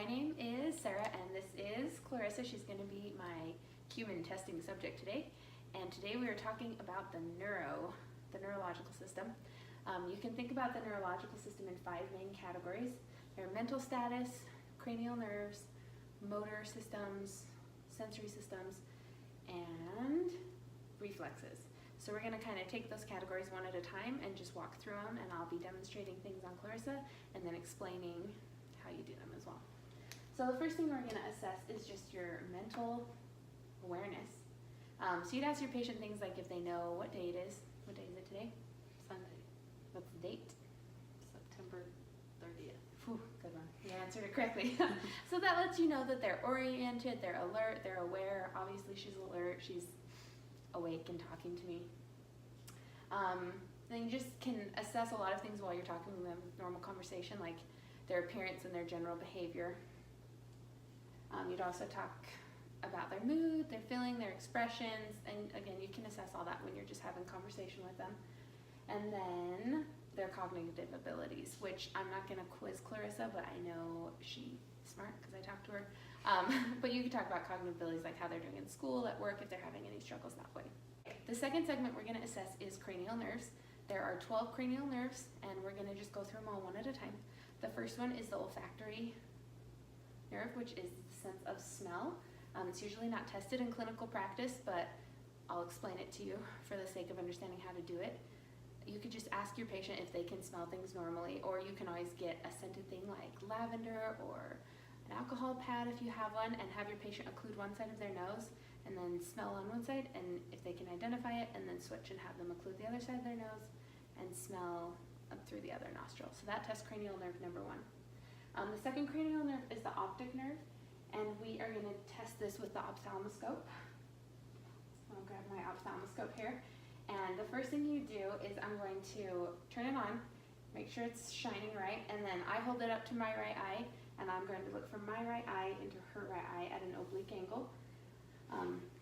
My name is Sarah and this is Clarissa. She's going to be my human testing subject today. And today we are talking about the neurological system. You can think about the neurological system in 5 main categories. There are mental status, cranial nerves, motor systems, sensory systems, and reflexes. So we're going to kind of take those categories one at a time and just walk through them, and I'll be demonstrating things on Clarissa and then explaining how you do them as well. So the first thing we're going to assess is just your mental awareness. So you'd ask your patient things like if they know what day it is. What day is it today? Sunday, What's the date? September 30th. Whew, good one. You answered it correctly. So that lets you know that they're oriented, they're alert, they're aware. Obviously she's alert, she's awake and talking to me. Then you just can assess a lot of things while you're talking to them, normal conversation, like their appearance and their general behavior. You'd also talk about their mood, their feeling, their expressions, and again, you can assess all that when you're just having conversation with them. And then their cognitive abilities, which I'm not going to quiz Clarissa, but I know she's smart because I talked to her. But you can talk about cognitive abilities like how they're doing in school, at work, if they're having any struggles that way. The second segment we're going to assess is cranial nerves. There are 12 cranial nerves, and we're going to just go through them all one at a time. The first one is the olfactory nerve, which is the sense of smell. It's usually not tested in clinical practice, but I'll explain it to you for the sake of understanding how to do it. You could just ask your patient if they can smell things normally, or you can always get a scented thing like lavender or an alcohol pad if you have one, and have your patient occlude one side of their nose and then smell on one side, and if they can identify it, and then switch and have them occlude the other side of their nose and smell up through the other nostril. So that tests cranial nerve number 1. The second cranial nerve is the optic nerve, and we are going to test this with the ophthalmoscope. So I'll grab my ophthalmoscope here, and the first thing you do is I'm going to turn it on, make sure it's shining right, and then I hold it up to my right eye, and I'm going to look from my right eye into her right eye at an oblique angle.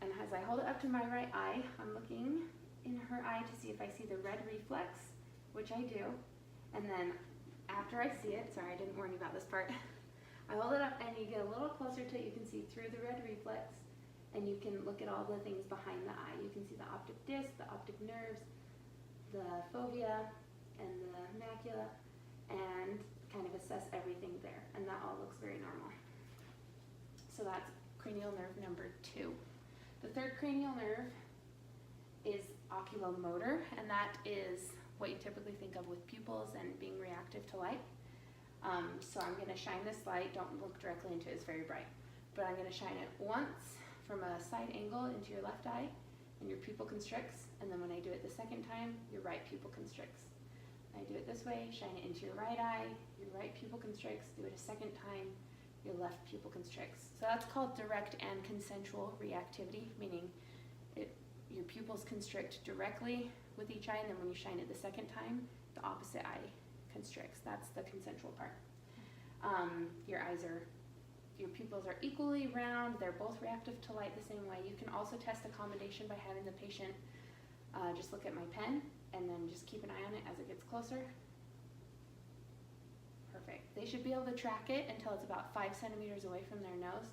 And as I hold it up to my right eye, I'm looking in her eye to see if I see the red reflex, which I do. And then after I see it, sorry, I didn't warn you about this part, I hold it up and you get a little closer to it, you can see through the red reflex, and you can look at all the things behind the eye. You can see the optic disc, the optic nerves, the fovea, and the macula, and kind of assess everything there. And that all looks very normal. So that's cranial nerve number 2. The third cranial nerve is oculomotor, and that is what you typically think of with pupils and being reactive to light. So I'm going to shine this light. Don't look directly into it, it's very bright. But I'm going to shine it once from a side angle into your left eye, and your pupil constricts. And then when I do it the second time, your right pupil constricts. I do it this way, shine it into your right eye, your right pupil constricts, do it a second time, your left pupil constricts. So that's called direct and consensual reactivity, meaning your pupils constrict directly with each eye, and then when you shine it the second time, the opposite eye constricts. That's the consensual part. Your pupils are equally round, they're both reactive to light the same way. You can also test accommodation by having the patient just look at my pen and then just keep an eye on it as it gets closer. Perfect. They should be able to track it until it's about 5 centimeters away from their nose,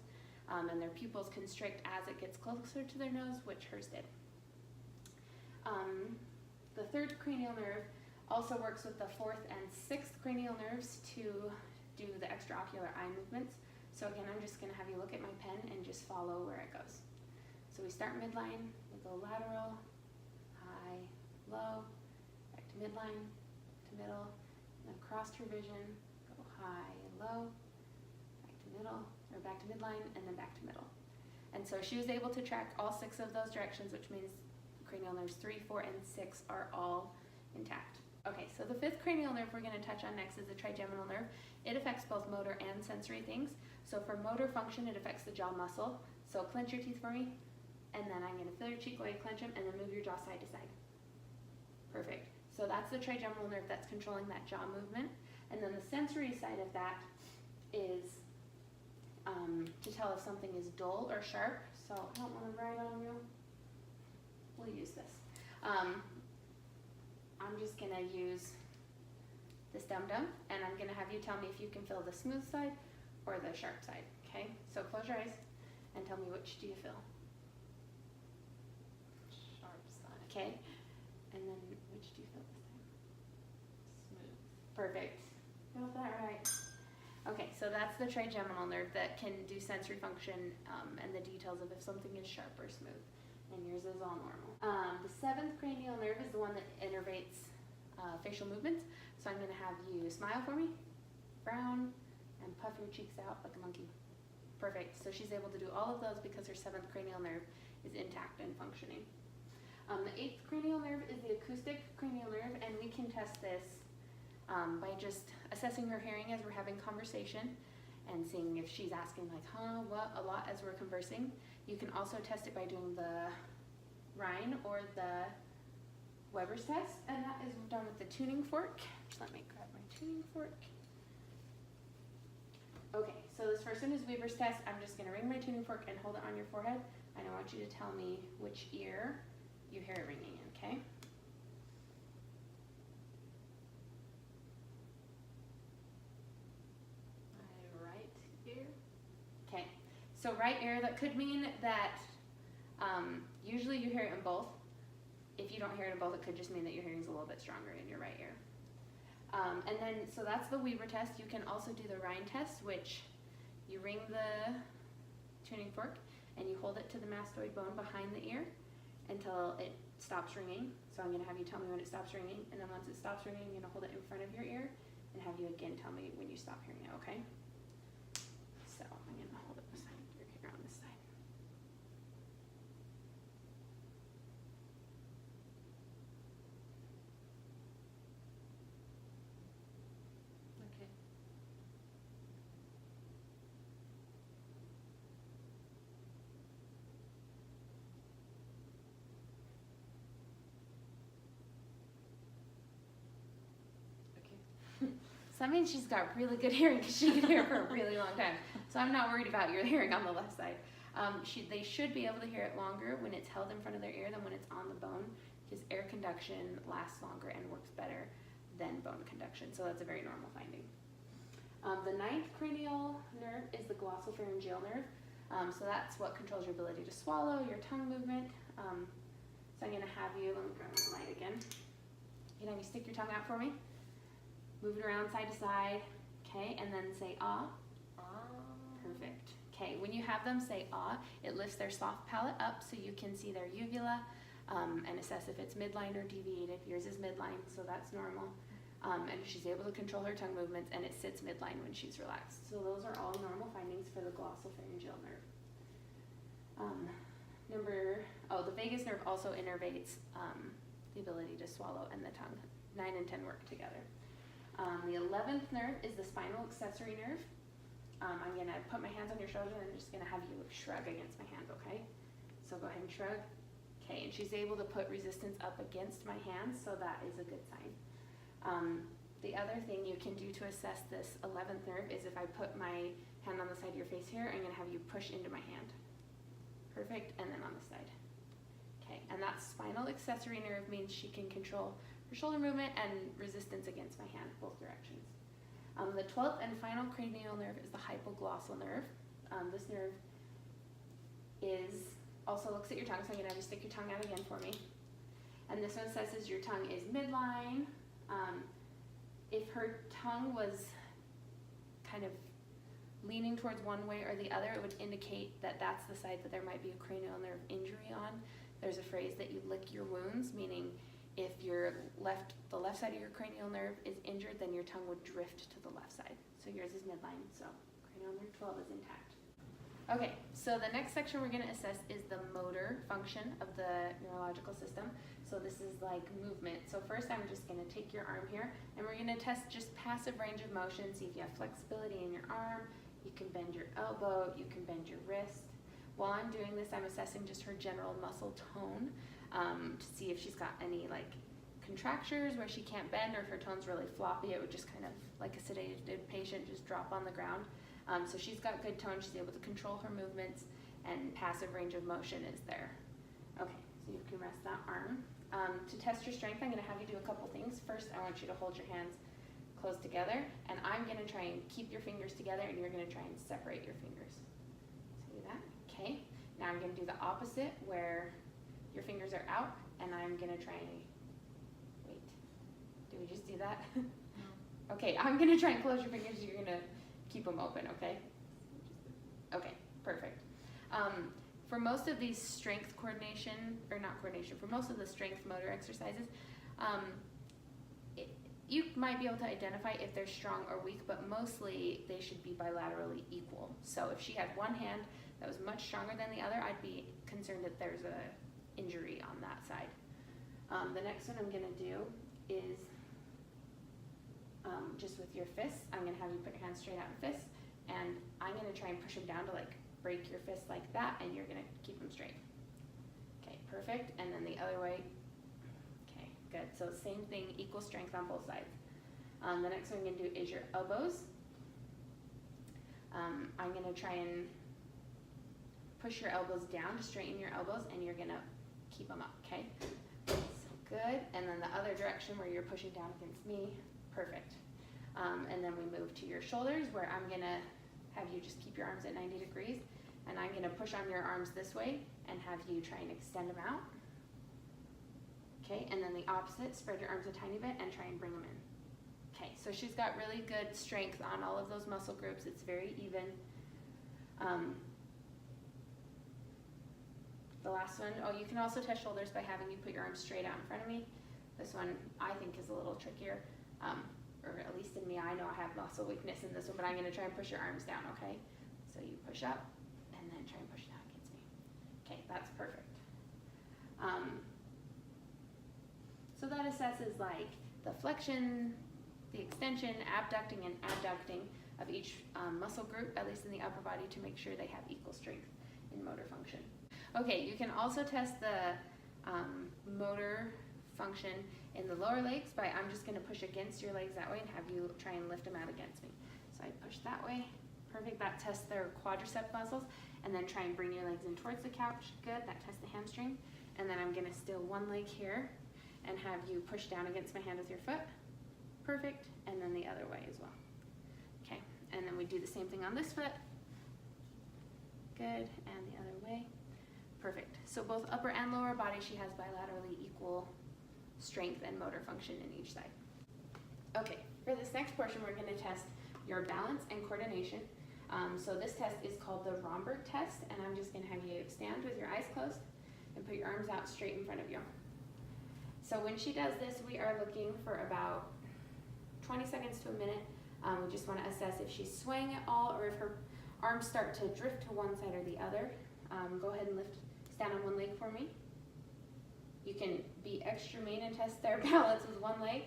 and their pupils constrict as it gets closer to their nose, which hers did. The third cranial nerve also works with the 4th and 6th cranial nerves to do the extraocular eye movements. So again, I'm just going to have you look at my pen and just follow where it goes. So we start midline, we go lateral, high, low, back to midline, to middle, then across her vision, go high and low, back to middle, or back to midline, and then back to middle. And so she was able to track all 6 of those directions, which means cranial nerves 3, 4, and 6 are all intact. Okay, so the 5th cranial nerve we're going to touch on next is the trigeminal nerve. It affects both motor and sensory things. So for motor function, it affects the jaw muscle. So clench your teeth for me, and then I'm going to feel your cheek while you clench them, and then move your jaw side to side. Perfect. So that's the trigeminal nerve that's controlling that jaw movement. And then the sensory side of that is to tell if something is dull or sharp. So I don't want to write on you. We'll use this. I'm just going to use this dum-dum, and I'm going to have you tell me if you can feel the smooth side or the sharp side, okay? So close your eyes and tell me which do you feel, Sharp side. okay? And then which do you feel this time? Smooth. Perfect. Got that right. Okay, so that's the trigeminal nerve that can do sensory function and the details of if something is sharp or smooth. And yours is all normal. The seventh cranial nerve is the one that innervates facial movements. So I'm going to have you smile for me, frown, and puff your cheeks out like a monkey. Perfect. So she's able to do all of those because her seventh cranial nerve is intact and functioning. The eighth cranial nerve is the acoustic cranial nerve, and we can test this by just assessing her hearing as we're having conversation and seeing if she's asking like, huh, what, a lot as we're conversing. You can also test it by doing the Rhine or the Weber's test, and that is done with the tuning fork. Just let me grab my tuning fork. Okay, so this first one is Weber's test. I'm just gonna ring my tuning fork and hold it on your forehead, and I want you to tell me which ear you hear it ringing in, okay? My right ear. Okay, so right ear, that could mean that usually you hear it in both. If you don't hear it in both, it could just mean that your hearing's a little bit stronger in your right ear. And then, so that's the Weber test. You can also do the Rhine test, which you ring the tuning fork and you hold it to the mastoid bone behind the ear until it stops ringing. So I'm gonna have you tell me when it stops ringing, and then once it stops ringing, I'm gonna hold it in front of your ear and have you again tell me when you stop hearing it, okay? So I'm gonna hold it beside your ear on this side. Okay. Okay. So that means she's got really good hearing because she can hear for a really long time. So I'm not worried about your hearing on the left side. They should be able to hear it longer when it's held in front of their ear than when it's on the bone, because air conduction lasts longer and works better than bone conduction. So that's a very normal finding. The ninth cranial nerve is the glossopharyngeal nerve. So that's what controls your ability to swallow, your tongue movement. So I'm going to have you, let me grab my light again. You can have you stick your tongue out for me. Move it around side to side, okay, and then say ah. Perfect. Okay, when you have them say ah, it lifts their soft palate up so you can see their uvula and assess if it's midline or deviated. Yours is midline, so that's normal. And she's able to control her tongue movements, and it sits midline when she's relaxed. So those are all normal findings for the glossopharyngeal nerve. The vagus nerve also innervates the ability to swallow and the tongue. 9 and 10 work together. The 11th nerve is the spinal accessory nerve. I'm going to put my hands on your shoulder and I'm just going to have you shrug against my hand, okay? So go ahead and shrug. Okay, and she's able to put resistance up against my hands, so that is a good sign. The other thing you can do to assess this 11th nerve is if I put my hand on the side of your face here, I'm going to have you push into my hand. Perfect, and then on the side. Okay, and that spinal accessory nerve means she can control her shoulder movement and resistance against my hand, both directions. The 12th and final cranial nerve is the hypoglossal nerve. This nerve also looks at your tongue, so I'm going to have you stick your tongue out again for me. And this one assesses your tongue is midline. If her tongue was kind of leaning towards one way or the other, it would indicate that that's the side that there might be a cranial nerve injury on. There's a phrase that you lick your wounds, meaning if the left side of your cranial nerve is injured, then your tongue would drift to the left side. So yours is midline, so cranial nerve 12 is intact. Okay, so the next section we're going to assess is the motor function of the neurological system. So this is like movement. So first I'm just going to take your arm here, and we're going to test just passive range of motion, see if you have flexibility in your arm. You can bend your elbow, you can bend your wrist. While I'm doing this, I'm assessing just her general muscle tone to see if she's got any like contractures where she can't bend, or if her tone's really floppy, it would just kind of, like a sedated patient, just drop on the ground. So she's got good tone, she's able to control her movements, and passive range of motion is there. Okay, so you can rest that arm. To test your strength, I'm going to have you do a couple things. First, I want you to hold your hands close together, and I'm gonna try and keep your fingers together, and you're gonna try and separate your fingers. So do that, okay. Now I'm gonna do the opposite, where your fingers are out, and I'm gonna try and, wait, did we just do that? No. Okay, I'm gonna try and close your fingers, you're gonna keep them open, okay? Okay, perfect. For most of these strength coordination, or not coordination, for most of the strength motor exercises, you might be able to identify if they're strong or weak, but mostly they should be bilaterally equal. So if she had one hand that was much stronger than the other, I'd be concerned that there's a injury on that side. The next one I'm gonna do is just with your fists. I'm gonna have you put your hands straight out in fists, and I'm gonna try and push them down to like break your fist like that, and you're gonna keep them straight. Okay, perfect. And then the other way. Okay, good. So same thing, equal strength on both sides. The next one I'm gonna do is your elbows. I'm gonna try and push your elbows down to straighten your elbows, and you're gonna keep them up, okay? So good. And then the other direction where you're pushing down against me, perfect. And then we move to your shoulders, where I'm gonna have you just keep your arms at 90 degrees, and I'm gonna push on your arms this way and have you try and extend them out. Okay, and then the opposite, spread your arms a tiny bit and try and bring them in. Okay, so she's got really good strength on all of those muscle groups. It's very even. The last one, oh, you can also test shoulders by having you put your arms straight out in front of me. This one I think is a little trickier, or at least in me, I know I have muscle weakness in this one, but I'm gonna try and push your arms down, okay? So you push up and then try and push down against me. Okay, that's perfect. So that assesses like the flexion, the extension, abducting, and adducting of each muscle group, at least in the upper body, to make sure they have equal strength in motor function. Okay, you can also test the motor function in the lower legs by, I'm just gonna push against your legs that way and have you try and lift them out against me. So I push that way, perfect, that tests their quadricep muscles, and then try and bring your legs in towards the couch, good, that tests the hamstring. And then I'm gonna steal one leg here and have you push down against my hand with your foot, perfect, and then the other way as well. Okay, and then we do the same thing on this foot, good, and the other way, perfect. So both upper and lower body, she has bilaterally equal strength and motor function in each side. Okay, for this next portion, we're gonna test your balance and coordination. So this test is called the Romberg test, and I'm just gonna have you stand with your eyes closed and put your arms out straight in front of you. So when she does this, we are looking for about 20 seconds to a minute. We just wanna assess if she's swaying at all, or if her arms start to drift to one side or the other. Go ahead and stand on one leg for me. You can be extra mean and test their balance with one leg.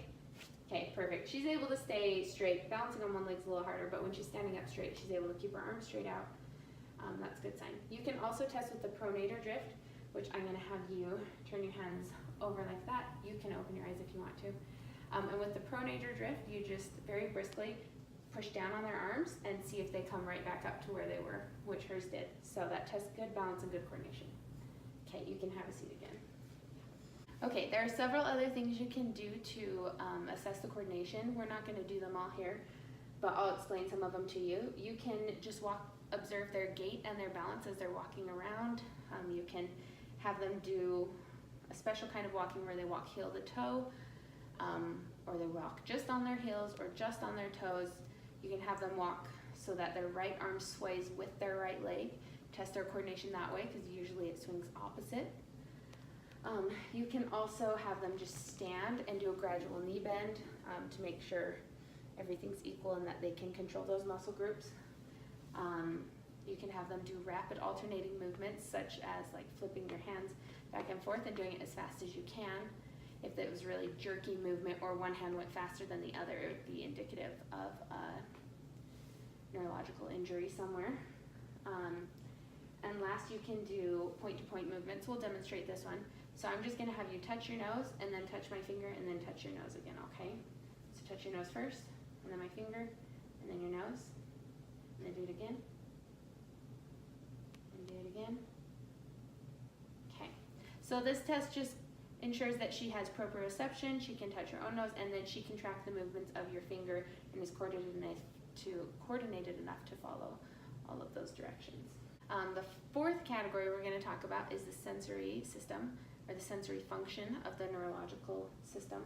Okay, perfect. She's able to stay straight. Balancing on one leg's a little harder, but when she's standing up straight, she's able to keep her arms straight out. That's a good sign. You can also test with the pronator drift, which I'm gonna have you turn your hands over like that. You can open your eyes if you want to. And with the pronator drift, you just very briskly push down on their arms and see if they come right back up to where they were, which hers did. So that tests good balance and good coordination. Okay, you can have a seat again. Okay, there are several other things you can do to assess the coordination. We're not gonna do them all here, but I'll explain some of them to you. You can just observe their gait and their balance as they're walking around. You can have them do a special kind of walking where they walk heel to toe, or they walk just on their heels or just on their toes. You can have them walk so that their right arm sways with their right leg. Test their coordination that way, because usually it swings opposite. You can also have them just stand and do a gradual knee bend to make sure everything's equal and that they can control those muscle groups. You can have them do rapid alternating movements, such as like flipping your hands back and forth and doing it as fast as you can. If it was really jerky movement or one hand went faster than the other, it would be indicative of a neurological injury somewhere. And last, you can do point-to-point movements. We'll demonstrate this one. So I'm just gonna have you touch your nose and then touch my finger and then touch your nose again, okay? So touch your nose first, and then my finger, and then your nose, and then do it again, and do it again. Okay, so this test just ensures that she has proprioception, she can touch her own nose, and then she can track the movements of your finger and is coordinated enough to follow all of those directions. The fourth category we're going to talk about is the sensory system, or the sensory function of the neurological system.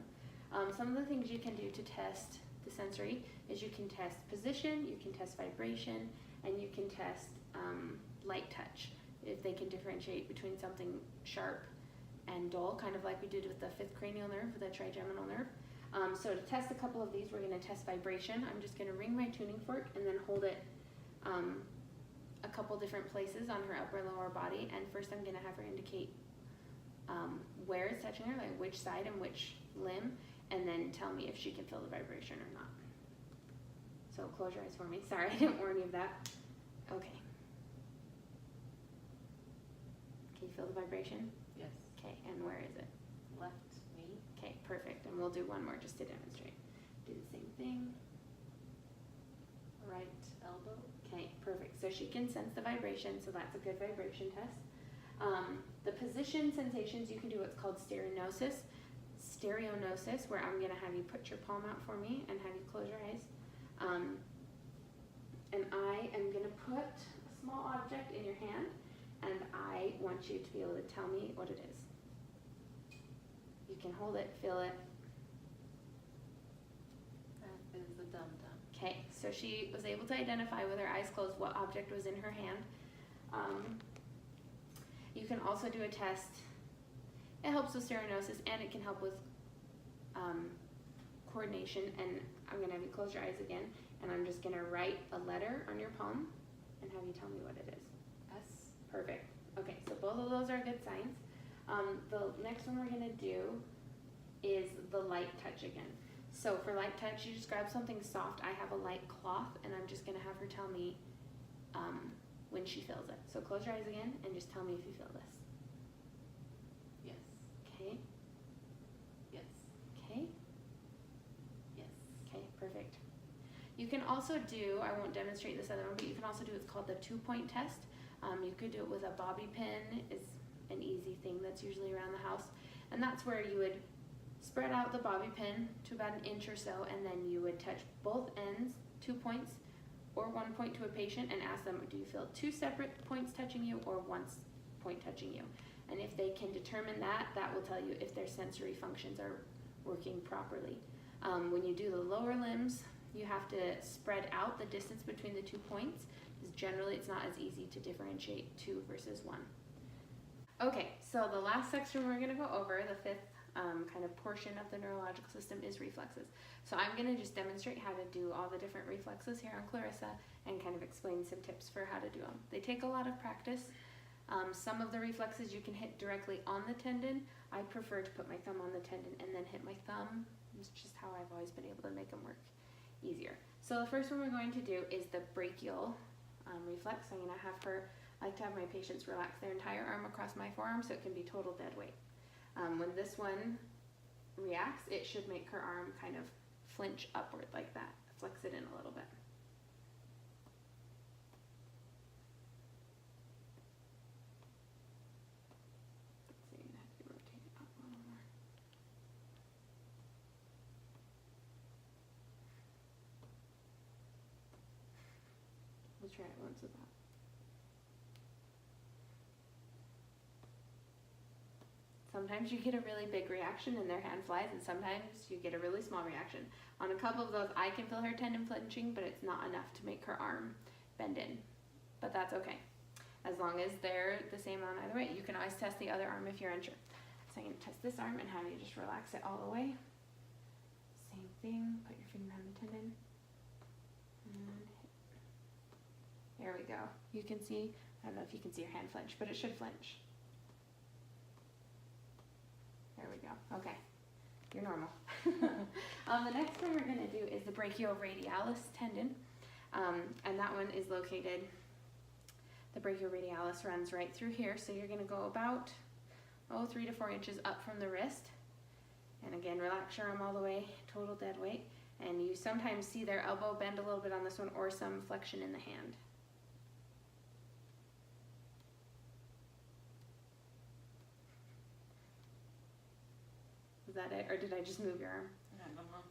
Some of the things you can do to test the sensory is you can test position, you can test vibration, and you can test light touch, if they can differentiate between something sharp and dull, kind of like we did with the fifth cranial nerve, the trigeminal nerve. So to test a couple of these, we're going to test vibration. I'm just going to ring my tuning fork and then hold it a couple different places on her upper and lower body. And first I'm going to have her indicate where it's touching her, like which side and which limb, and then tell me if she can feel the vibration or not. So close your eyes for me. Sorry, I didn't warn you of that. Okay. Can you feel the vibration? Yes. Okay, and where is it? Left knee. Okay, perfect. And we'll do one more just to demonstrate. Do the same thing. Right elbow. Okay, perfect. So she can sense the vibration, so that's a good vibration test. The position sensations, you can do what's called stereonosis. Stereonosis, where I'm going to have you put your palm out for me and have you close your eyes. And I am going to put a small object in your hand, and I want you to be able to tell me what it is. You can hold it, feel it. That is a dum-dum. Okay, so she was able to identify with her eyes closed what object was in her hand. You can also do a test. It helps with stereonosis, and it can help with coordination. And I'm going to have you close your eyes again, and I'm just going to write a letter on your palm and have you tell me what it is. S. Perfect. Okay, so both of those are good signs. The next one we're going to do is the light touch again. So for light touch, you just grab something soft. I have a light cloth, and I'm just going to have her tell me when she feels it. So close your eyes again and just tell me if you feel this. Yes. Okay, Yes. okay, Yes. okay, perfect. You can also do, I won't demonstrate this other one, but you can also do what's called the 2-point test. You could do it with a bobby pin, is an easy thing that's usually around the house. And that's where you would spread out the bobby pin to about an inch or so, and then you would touch both ends, 2 points, or 1 point to a patient, and ask them, do you feel 2 separate points touching you or 1 point touching you? And if they can determine that, that will tell you if their sensory functions are working properly. When you do the lower limbs, you have to spread out the distance between the 2 points, because generally it's not as easy to differentiate 2 versus 1. Okay, so the last section we're going to go over, the fifth kind of portion of the neurological system, is reflexes. So I'm going to just demonstrate how to do all the different reflexes here on Clarissa and kind of explain some tips for how to do them. They take a lot of practice. Some of the reflexes you can hit directly on the tendon. I prefer to put my thumb on the tendon and then hit my thumb. It's just how I've always been able to make them work easier. So the first one we're going to do is the brachial reflex. I'm going to have her, I like to have my patients relax their entire arm across my forearm so it can be total dead weight. When this one reacts, it should make her arm kind of flinch upward like that, flex it in a little bit. Let's see, I have to rotate it up a little more. We'll try it once with that. Sometimes you get a really big reaction and their hand flies, and sometimes you get a really small reaction. On a couple of those, I can feel her tendon flinching, but it's not enough to make her arm bend in. But that's okay, as long as they're the same on either way. You can always test the other arm if you're unsure. So I'm going to test this arm and have you just relax it all the way. Same thing, put your finger on the tendon. And hit. There we go. You can see, I don't know if you can see your hand flinch, but it should flinch. There we go. Okay, you're normal. The next one we're going to do is the brachioradialis tendon, and that one is located, the brachioradialis runs right through here, so you're going to go about 3 to 4 inches up from the wrist, and again, relax your arm all the way, total dead weight, and you sometimes see their elbow bend a little bit on this one, or some flexion in the hand. that it, or did I just move your arm? I don't know.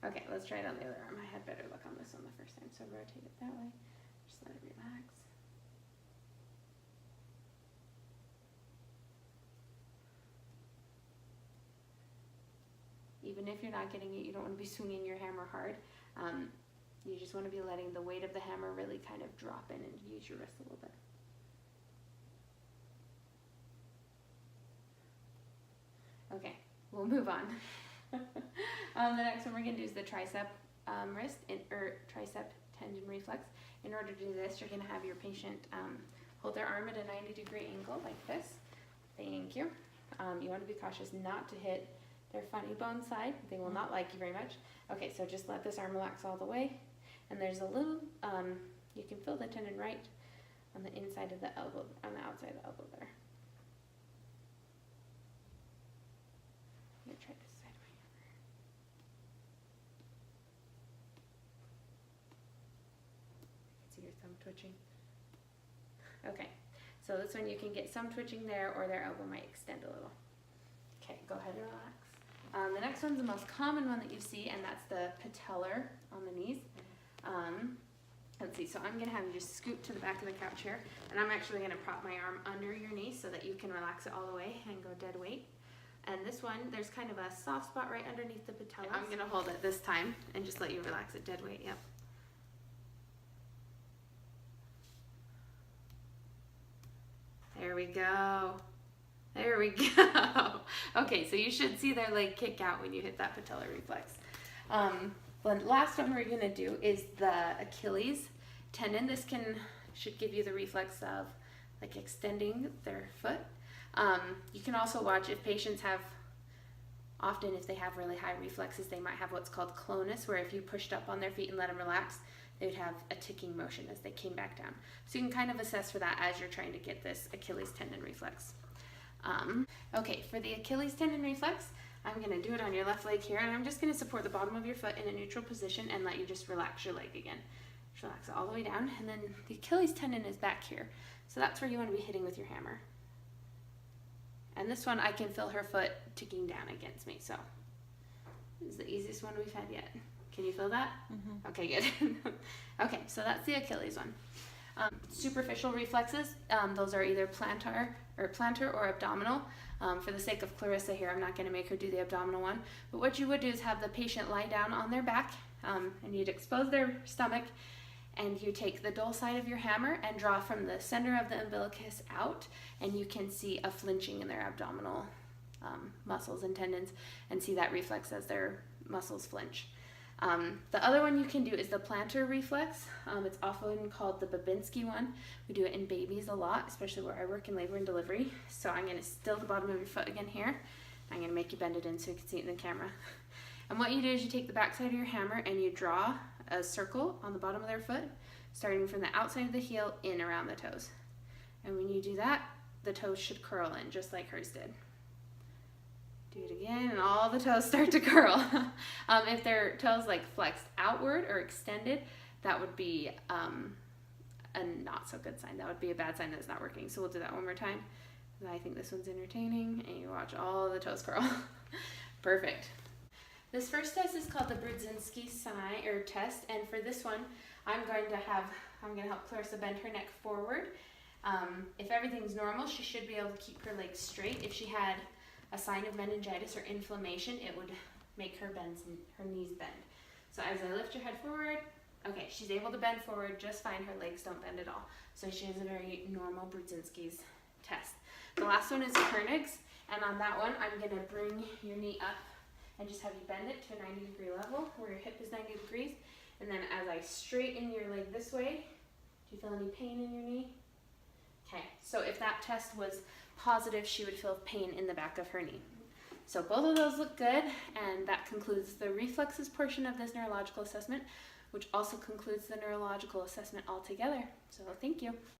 Okay, let's try it on the other arm. I had better luck on this one the first time, so rotate it that way. Just let it relax. Even if you're not getting it, you don't want to be swinging your hammer hard. You just want to be letting the weight of the hammer really kind of drop in and use your wrist a little bit. Okay, we'll move on. The next one we're going to do is the tricep wrist or tricep tendon reflex. In order to do this, you're going to have your patient hold their arm at a 90-degree angle like this. Thank you. You want to be cautious not to hit their funny bone side. They will not like you very much. Okay, so just let this arm relax all the way. And there's a little, you can feel the tendon right on the inside of the elbow, on the outside of the elbow there. I'm going to try this side of my hammer. I can see your thumb twitching. Okay, so this one you can get some twitching there, or their elbow might extend a little. Okay, go ahead and relax. The next one's the most common one that you see, and that's the patellar on the knees. Let's see, so I'm going to have you just scoot to the back of the couch here, and I'm actually going to prop my arm under your knee so that you can relax it all the way and go dead weight. And this one, there's kind of a soft spot right underneath the patella. I'm going to hold it this time and just let you relax it dead weight. Yep. There we go. There we go. Okay, so you should see their leg kick out when you hit that patellar reflex. The last one we're going to do is the Achilles tendon. This should give you the reflex of like extending their foot. You can also watch if patients have, often if they have really high reflexes, they might have what's called clonus, where if you pushed up on their feet and let them relax, they would have a ticking motion as they came back down. So you can kind of assess for that as you're trying to get this Achilles tendon reflex. Okay, for the Achilles tendon reflex, I'm going to do it on your left leg here, and I'm just going to support the bottom of your foot in a neutral position and let you just relax your leg again. Just relax it all the way down, and then the Achilles tendon is back here. So that's where you want to be hitting with your hammer. And this one, I can feel her foot ticking down against me, so this is the easiest one we've had yet. Can you feel that? Mm-hmm. Okay, good. Okay, so that's the Achilles one. Superficial reflexes, those are either plantar or abdominal. For the sake of Clarissa here, I'm not going to make her do the abdominal one. But what you would do is have the patient lie down on their back, and you'd expose their stomach, and you take the dull side of your hammer and draw from the center of the umbilicus out, and you can see a flinching in their abdominal muscles and tendons, and see that reflex as their muscles flinch. The other one you can do is the plantar reflex. It's often called the Babinski one. We do it in babies a lot, especially where I work in labor and delivery. So I'm going to still the bottom of your foot again here. I'm going to make you bend it in so you can see it in the camera. And what you do is you take the back side of your hammer and you draw a circle on the bottom of their foot, starting from the outside of the heel in around the toes. And when you do that, the toes should curl in, just like hers did. Do it again, and all the toes start to curl. If their toes like flexed outward or extended, that would be a not so good sign. That would be a bad sign that it's not working. So we'll do that one more time. I think this one's entertaining, and you watch all the toes curl. Perfect. This first test is called the Brudzinski sign or test, and for this one, I'm going to help Clarissa bend her neck forward. If everything's normal, she should be able to keep her legs straight. If she had a sign of meningitis or inflammation, it would make her knees bend. So as I lift your head forward, okay, she's able to bend forward just fine. Her legs don't bend at all. So she has a very normal Brudzinski's test. The last one is Koenig's, and on that one, I'm going to bring your knee up and just have you bend it to a 90-degree level where your hip is 90 degrees. And then as I straighten your leg this way, do you feel any pain in your knee? Okay, so if that test was positive, she would feel pain in the back of her knee. So both of those look good, and that concludes the reflexes portion of this neurological assessment, which also concludes the neurological assessment altogether. So thank you.